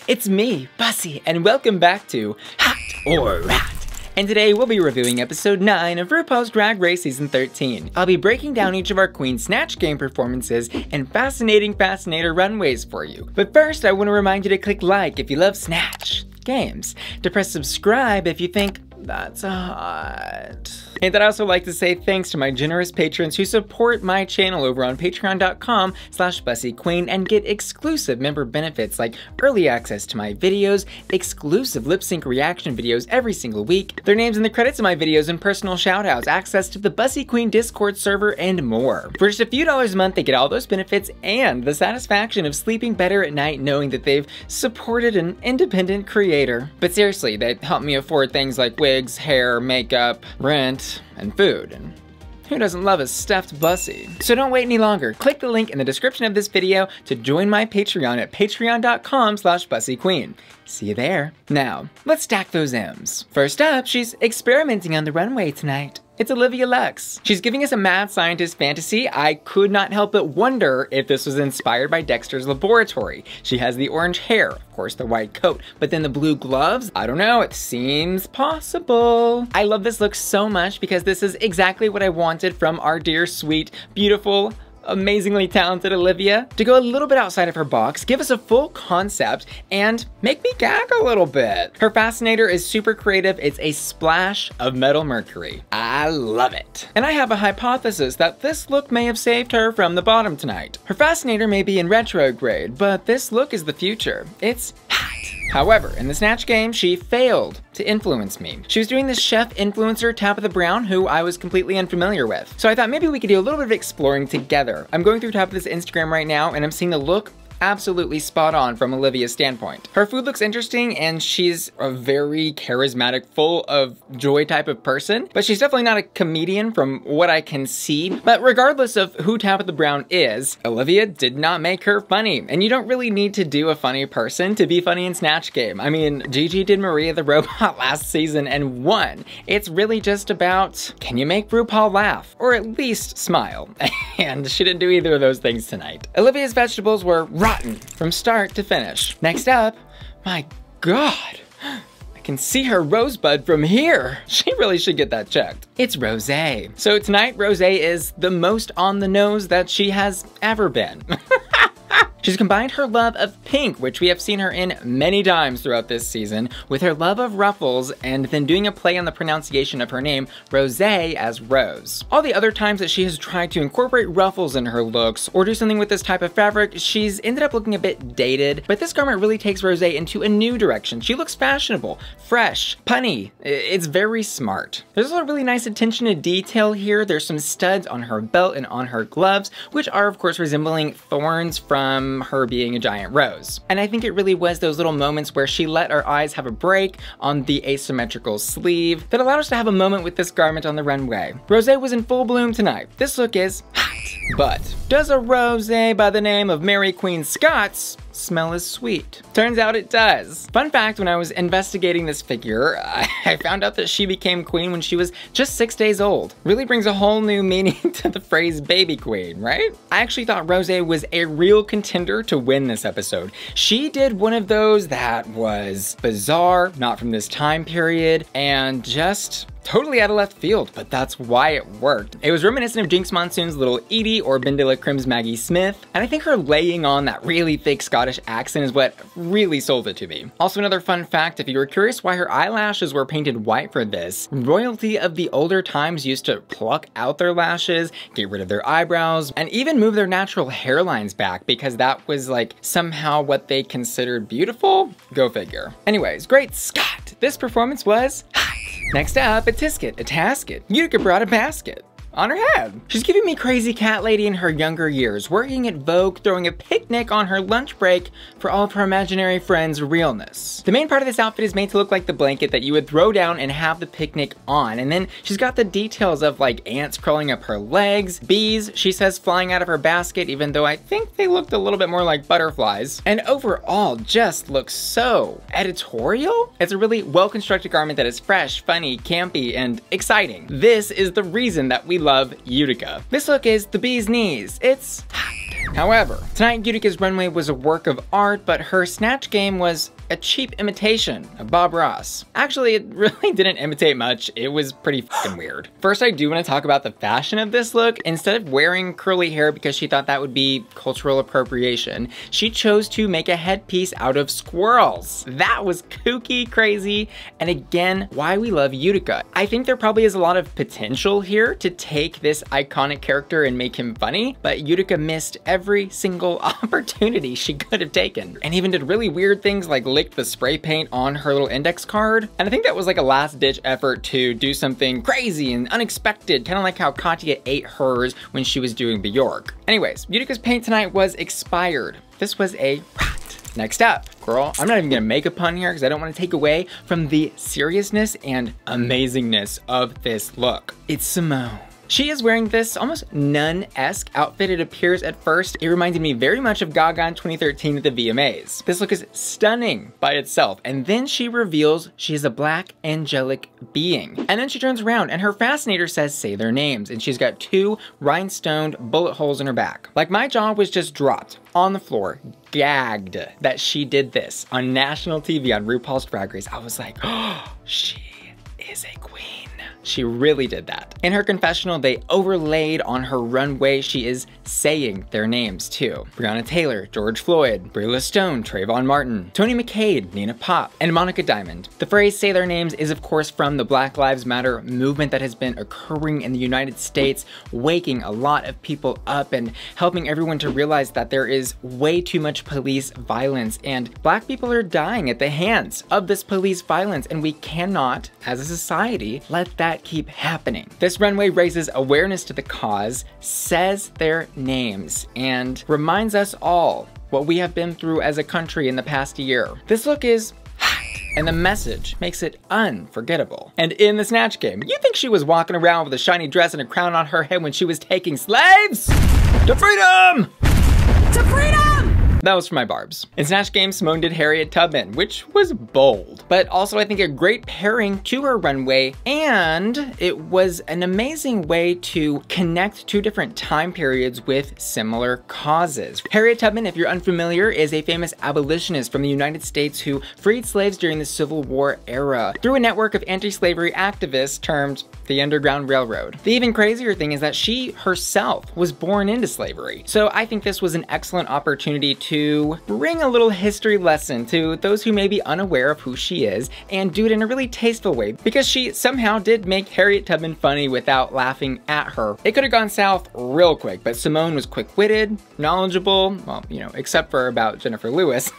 It's me, Bussy, and welcome back to Hot or Rat. And today we'll be reviewing episode 9 of RuPaul's Drag Race Season 13. I'll be breaking down each of our Queen Snatch Game performances and fascinating Fascinator runways for you. But first, I want to remind you to click like if you love Snatch games, to press subscribe if you think that's hot. And I'd also like to say thanks to my generous patrons who support my channel over on patreon.com/BussyQueen and get exclusive member benefits like early access to my videos, exclusive lip sync reaction videos every single week, their names in the credits of my videos and personal shoutouts, access to the Bussy Queen Discord server, and more. For just a few dollars a month, they get all those benefits and the satisfaction of sleeping better at night knowing that they've supported an independent creator. But seriously, they help me afford things like wigs, hair, makeup, rent, and food, and who doesn't love a stuffed Bussy? So don't wait any longer. Click the link in the description of this video to join my Patreon at patreon.com/BussyQueen. See you there. Now, let's stack those M's. First up, she's experimenting on the runway tonight. It's Olivia Lux. She's giving us a mad scientist fantasy. I could not help but wonder if this was inspired by Dexter's Laboratory. She has the orange hair, of course the white coat, but then the blue gloves? I don't know, it seems possible. I love this look so much because this is exactly what I wanted from our dear, sweet, beautiful, amazingly talented Olivia. To go a little bit outside of her box, give us a full concept, and make me gag a little bit. Her fascinator is super creative. It's a splash of metal mercury. I love it. And I have a hypothesis that this look may have saved her from the bottom tonight. Her fascinator may be in retrograde, but this look is the future. It's hot. However, in the Snatch Game, she failed to influence me. She was doing this chef influencer, Tabitha Brown, who I was completely unfamiliar with. So I thought maybe we could do a little bit of exploring together. I'm going through Tabitha's Instagram right now, and I'm seeing the look absolutely spot on from Olivia's standpoint. Her food looks interesting and she's a very charismatic, full of joy type of person, but she's definitely not a comedian from what I can see. But regardless of who Tabitha Brown is, Olivia did not make her funny. And you don't really need to do a funny person to be funny in Snatch Game. I mean, Gigi did Maria the Robot last season and won. It's really just about, can you make RuPaul laugh? Or at least smile? And she didn't do either of those things tonight. Olivia's vegetables were rotten from start to finish. Next up, my God, I can see her rosebud from here. She really should get that checked. It's Rosé. So tonight, Rosé is the most on the nose that she has ever been. She's combined her love of pink, which we have seen her in many times throughout this season, with her love of ruffles, and then doing a play on the pronunciation of her name, Rosé, as Rose. All the other times that she has tried to incorporate ruffles in her looks, or do something with this type of fabric, she's ended up looking a bit dated, but this garment really takes Rosé into a new direction. She looks fashionable, fresh, punny. It's very smart. There's a really nice attention to detail here. There's some studs on her belt and on her gloves, which are of course resembling thorns from her being a giant rose. And I think it really was those little moments where she let our eyes have a break on the asymmetrical sleeve that allowed us to have a moment with this garment on the runway. Rosé was in full bloom tonight. This look is hot. But does a rosé by the name of Mary Queen Scots smell as sweet? Turns out it does. Fun fact, when I was investigating this figure, I found out that she became queen when she was just 6 days old. Really brings a whole new meaning to the phrase baby queen, right? I actually thought Rosé was a real contender to win this episode. She did one of those that was bizarre, not from this time period, and just totally out of left field, but that's why it worked. It was reminiscent of Jinx Monsoon's Little Edie or Bendela Crim's Maggie Smith, and I think her laying on that really thick Scottish accent is what really sold it to me. Also, another fun fact, if you were curious why her eyelashes were painted white for this, royalty of the older times used to pluck out their lashes, get rid of their eyebrows, and even move their natural hairlines back because that was like somehow what they considered beautiful? Go figure. Anyways, great Scott! This performance was hot. Next up, a Tisket, a Tasket. Utica brought a basket on her head. She's giving me crazy cat lady in her younger years, working at Vogue, throwing a picnic on her lunch break for all of her imaginary friends' realness. The main part of this outfit is made to look like the blanket that you would throw down and have the picnic on, and then she's got the details of like ants crawling up her legs, bees, she says, flying out of her basket, even though I think they looked a little bit more like butterflies, and overall just looks so editorial. It's a really well-constructed garment that is fresh, funny, campy, and exciting. This is the reason that we love Utica. This look is the bee's knees. It's hot. However, tonight Utica's runway was a work of art, but her Snatch Game was a cheap imitation of Bob Ross. Actually, it really didn't imitate much. It was pretty fucking weird. First, I do want to talk about the fashion of this look. Instead of wearing curly hair because she thought that would be cultural appropriation, she chose to make a headpiece out of squirrels. That was kooky, crazy, and again, why we love Utica. I think there probably is a lot of potential here to take this iconic character and make him funny, but Utica missed every single opportunity she could have taken, and even did really weird things like lick the spray paint on her little index card. And I think that was like a last-ditch effort to do something crazy and unexpected, kind of like how Katya ate hers when she was doing Bjork. Anyways, Utica's paint tonight was expired. This was a rat. Next up, girl, I'm not even gonna make a pun here because I don't want to take away from the seriousness and amazingness of this look. It's Simone. She is wearing this almost nun-esque outfit. It appears at first. It reminded me very much of Gaga in 2013 at the VMAs. This look is stunning by itself. And then she reveals she is a black angelic being. And then she turns around and her fascinator says, say their names. And she's got 2 rhinestoned bullet holes in her back. Like, my jaw was just dropped on the floor, gagged that she did this on national TV on RuPaul's Drag Race. I was like, oh, she is a queen. She really did that. In her confessional, they overlaid on her runway. She is saying their names too. Breonna Taylor, George Floyd, Breela Stone, Trayvon Martin, Tony McCade, Nina Pop, and Monica Diamond. The phrase say their names is of course from the Black Lives Matter movement that has been occurring in the United States, waking a lot of people up and helping everyone to realize that there is way too much police violence and Black people are dying at the hands of this police violence, and we cannot, as a society, let that keep happening. This runway raises awareness to the cause, says their names, and reminds us all what we have been through as a country in the past year. This look is hot, and the message makes it unforgettable. And in the Snatch Game, you think she was walking around with a shiny dress and a crown on her head when she was taking slaves to freedom? To freedom! That was for my barbs. In Snatch Game, Simone did Harriet Tubman, which was bold, but also I think a great pairing to her runway, and it was an amazing way to connect 2 different time periods with similar causes. Harriet Tubman, if you're unfamiliar, is a famous abolitionist from the United States who freed slaves during the Civil War era through a network of anti-slavery activists termed the Underground Railroad. The even crazier thing is that she herself was born into slavery. So I think this was an excellent opportunity to bring a little history lesson to those who may be unaware of who she is and do it in a really tasteful way, because she somehow did make Harriet Tubman funny without laughing at her. It could have gone south real quick, but Simone was quick-witted, knowledgeable, well, you know, except for about Jennifer Lewis,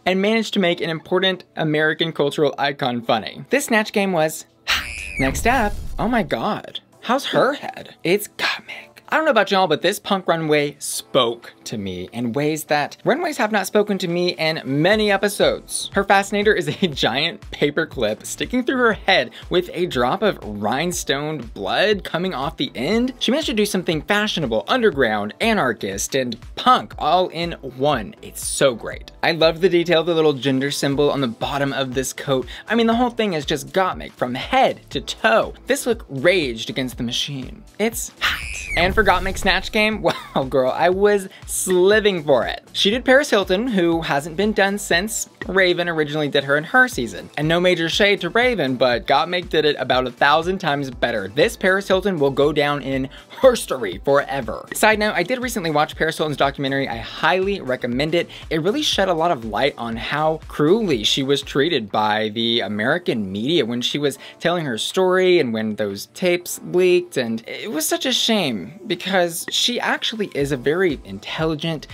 and managed to make an important American cultural icon funny. This Snatch Game was hot. Next up, oh my god, how's her head? It's Gottmik. I don't know about y'all, but this punk runway spoke to me in ways that runways have not spoken to me in many episodes. Her fascinator is a giant paper clip sticking through her head with a drop of rhinestone blood coming off the end. She managed to do something fashionable, underground, anarchist, and punk all in one. It's so great. I love the detail of the little gender symbol on the bottom of this coat. I mean, the whole thing is just Gottmik from head to toe. This look raged against the machine. It's hot. And for Gottmik Snatch Game, well girl, I was living for it. She did Paris Hilton, who hasn't been done since Raven originally did her in her season. And no major shade to Raven, but Gottmik did it about 1,000 times better. This Paris Hilton will go down in history forever. Side note, I did recently watch Paris Hilton's documentary. I highly recommend it. It really shed a lot of light on how cruelly she was treated by the American media when she was telling her story and when those tapes leaked, and it was such a shame because she actually is a very intelligent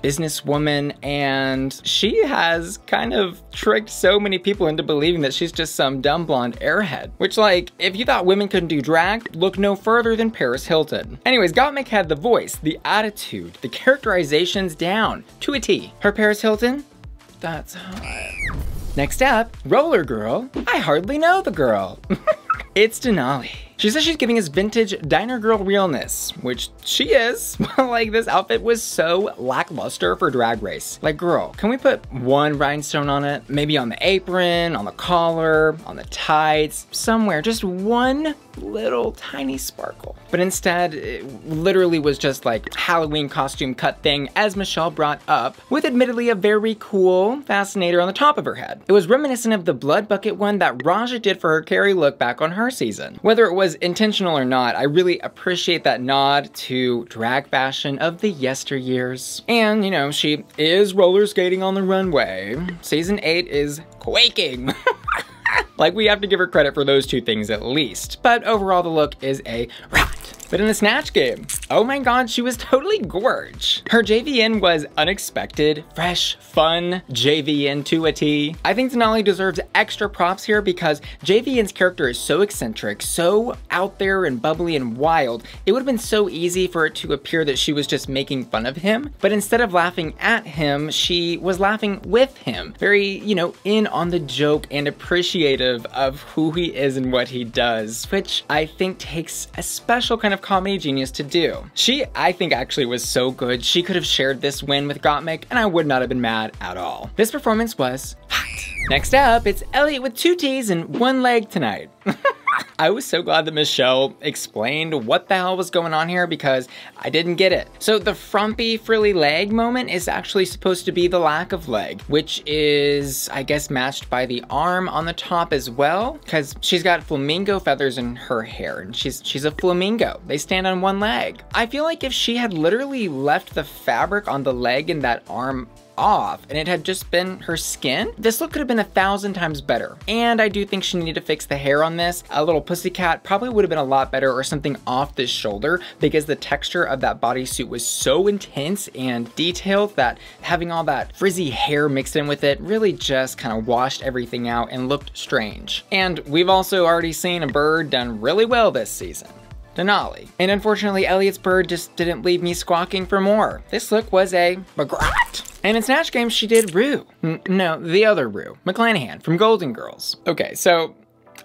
businesswoman, and she has kind of tricked so many people into believing that she's just some dumb blonde airhead. Which, like, if you thought women couldn't do drag, look no further than Paris Hilton. Anyways, Gottmik had the voice, the attitude, the characterizations down to a T. Her Paris Hilton? That's hot. Next up, Roller Girl. I hardly know the girl. It's Denali. She says she's giving us vintage diner girl realness, which she is. Like, this outfit was so lackluster for Drag Race. Like, girl, can we put one rhinestone on it? Maybe on the apron, on the collar, on the tights, somewhere, just one little tiny sparkle. But instead, it literally was just like Halloween costume cut thing, as Michelle brought up, with admittedly a very cool fascinator on the top of her head. It was reminiscent of the blood bucket one that Raja did for her Carrie look back on her season. Whether it was intentional or not, I really appreciate that nod to drag fashion of the yesteryears. And, you know, she is roller skating on the runway. Season 8 is quaking. Like, we have to give her credit for those two things at least. But overall, the look is a rat. But in the Snatch Game, oh my god, she was totally gorge. Her JVN was unexpected, fresh, fun, JVN to a T. I think Denali deserves extra props here because JVN's character is so eccentric, so out there and bubbly and wild. It would have been so easy for it to appear that she was just making fun of him, but instead of laughing at him, she was laughing with him. Very, you know, in on the joke and appreciative of who he is and what he does, which I think takes a special kind of comedy genius to do. She, I think, actually was so good. She could have shared this win with Gottmik and I would not have been mad at all. This performance was hot. Next up, it's Elliott with 2 T's and 1 leg tonight. I was so glad that Michelle explained what the hell was going on here because I didn't get it. So the frumpy frilly leg moment is actually supposed to be the lack of leg, which is, I guess, matched by the arm on the top as well, because she's got flamingo feathers in her hair and she's a flamingo. They stand on 1 leg. I feel like if she had literally left the fabric on the leg and that arm off and it had just been her skin, this look could have been 1,000 times better. And I do think she needed to fix the hair on this. A little pussycat probably would have been a lot better, or something off the shoulder, because the texture of that bodysuit was so intense and detailed that having all that frizzy hair mixed in with it really just kind of washed everything out and looked strange. And we've also already seen a bird done really well this season. Denali. And unfortunately, Elliott's bird just didn't leave me squawking for more. This look was a regret. And in Snatch Game, she did Rue. No, the other Rue, McClanahan from Golden Girls. Okay, so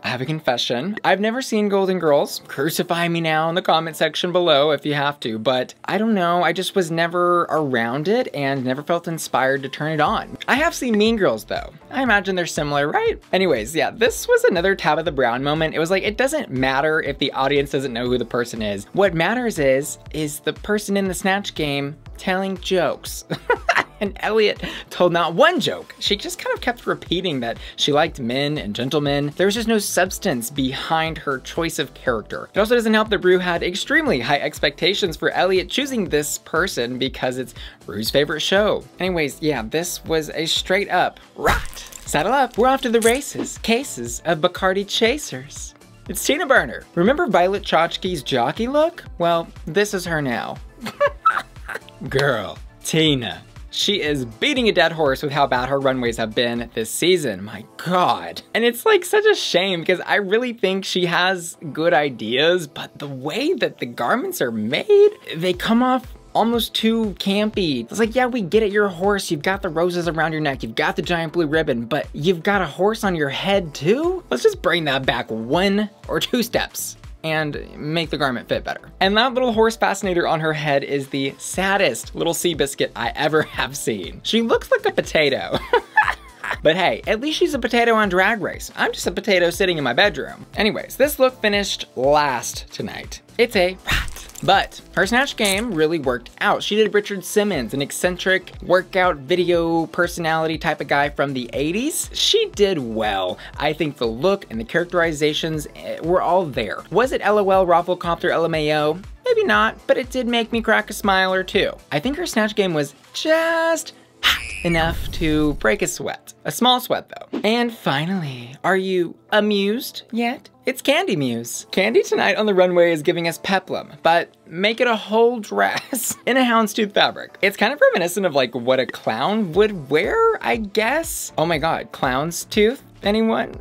I have a confession. I've never seen Golden Girls. Crucify me now in the comment section below if you have to, but I don't know, I just was never around it and never felt inspired to turn it on. I have seen Mean Girls though. I imagine they're similar, right? Anyways, yeah, this was another Tabitha Brown moment. It was like, it doesn't matter if the audience doesn't know who the person is. What matters is the person in the Snatch Game telling jokes. And Elliott told not one joke. She just kind of kept repeating that she liked men and gentlemen. There was just no substance behind her choice of character. It also doesn't help that Rue had extremely high expectations for Elliott choosing this person because it's Rue's favorite show. Anyways, yeah, this was a straight up rot. Saddle up, we're off to the races. Cases of Bacardi Chasers. It's Tina Burner. Remember Violet Chachki's jockey look? Well, this is her now. Girl, Tina. She is beating a dead horse with how bad her runways have been this season. My god. And it's like such a shame because I really think she has good ideas, but the way that the garments are made, they come off almost too campy. It's like, yeah, we get it, you're a horse, you've got the roses around your neck, you've got the giant blue ribbon, but you've got a horse on your head too? Let's just bring that back 1 or 2 steps and make the garment fit better. And that little horse fascinator on her head is the saddest little Seabiscuit I ever have seen. She looks like a potato. But hey, at least she's a potato on Drag Race. I'm just a potato sitting in my bedroom. Anyways, this look finished last tonight. It's a rat. But her Snatch Game really worked out. She did Richard Simmons, an eccentric workout video personality type of guy from the 80s. She did well. I think the look and the characterizations were all there. Was it LOL, Rafflecopter, LMAO? Maybe not, but it did make me crack a smile or two. I think her Snatch Game was just hot enough to break a sweat. A small sweat though. And finally, are you amused yet? It's Candy Muse. Candy tonight on the runway is giving us peplum, but make it a whole dress in a houndstooth fabric. It's kind of reminiscent of like what a clown would wear, I guess. Oh my god, clown's tooth? Anyone?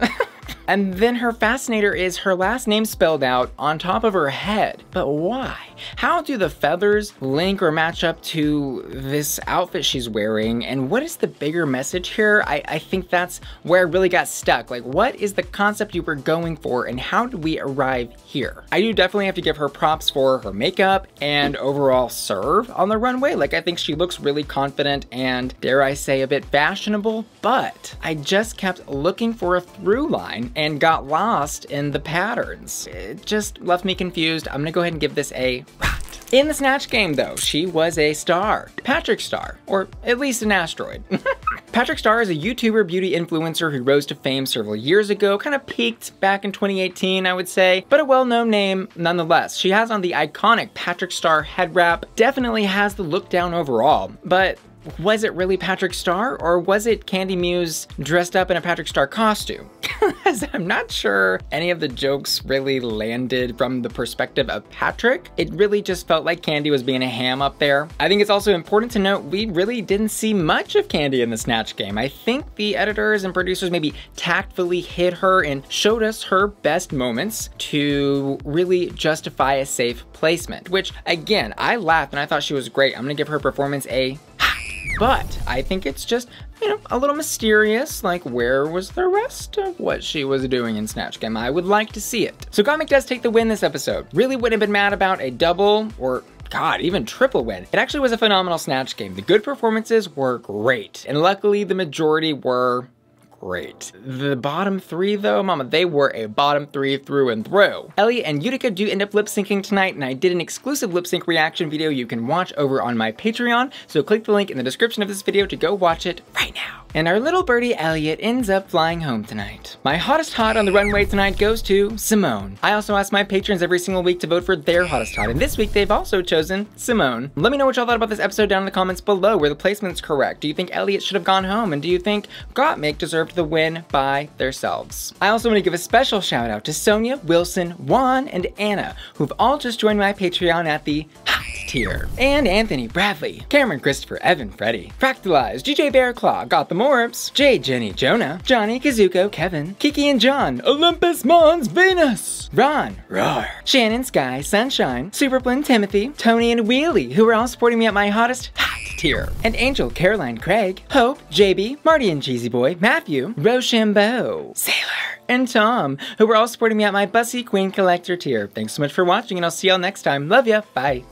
And then her fascinator is her last name spelled out on top of her head. But why? How do the feathers link or match up to this outfit she's wearing? And what is the bigger message here? I think that's where I really got stuck. Like, what is the concept you were going for and how did we arrive here? I do definitely have to give her props for her makeup and overall serve on the runway. Like, I think she looks really confident and, dare I say, a bit fashionable, but I just kept looking for a through line and got lost in the patterns. It just left me confused. I'm gonna go ahead and give this a rat. In the Snatch Game though, she was a star. Patrick Star, or at least an asteroid. Patrick Star is a YouTuber beauty influencer who rose to fame several years ago, kind of peaked back in 2018, I would say, but a well-known name nonetheless. She has on the iconic Patrick Star head wrap, definitely has the look down overall, but was it really Patrick Star, or was it Kandy Muse dressed up in a Patrick Star costume? I'm not sure any of the jokes really landed from the perspective of Patrick. It really just felt like Kandy was being a ham up there. I think it's also important to note we really didn't see much of Kandy in the Snatch Game. I think the editors and producers maybe tactfully hid her and showed us her best moments to really justify a safe placement, which again, I laughed and I thought she was great. I'm gonna give her performance a but I think it's just, you know, a little mysterious, like where was the rest of what she was doing in Snatch Game? I would like to see it. So Gottmik does take the win this episode. Really wouldn't have been mad about a double or God, even triple win. It actually was a phenomenal Snatch Game. The good performances were great, and luckily the majority were great. The bottom three though, mama, they were a bottom three through and through. Elliott and Utica do end up lip syncing tonight, and I did an exclusive lip sync reaction video you can watch over on my Patreon, so click the link in the description of this video to go watch it right now. And our little birdie Elliott ends up flying home tonight. My hottest hot on the runway tonight goes to Simone. I also ask my patrons every single week to vote for their hottest hot, and this week they've also chosen Simone. Let me know what y'all thought about this episode down in the comments below. Were the placements correct? Do you think Elliott should have gone home? And do you think Gottmik deserved the win by themselves? I also want to give a special shout out to Sonia, Wilson, Juan, and Anna, who've all just joined my Patreon at the hot tier. And Anthony, Bradley, Cameron, Christopher, Evan, Freddie, Fractalized, GJ Bearclaw, Got the Morbs, Jay, Jenny, Jonah, Johnny, Kazuko, Kevin, Kiki and John, Olympus Mons, Venus, Ron, Roar, Shannon, Sky, Sunshine, Superblin, Timothy, Tony, and Wheelie, who are all supporting me at my hottest hot tier. And Angel, Caroline, Craig, Hope, JB, Marty and Cheesy Boy, Matthew, Rochambeau, Sailor, and Tom, who are all supporting me at my Bussy Queen Collector tier. Thanks so much for watching, and I'll see y'all next time. Love ya, bye.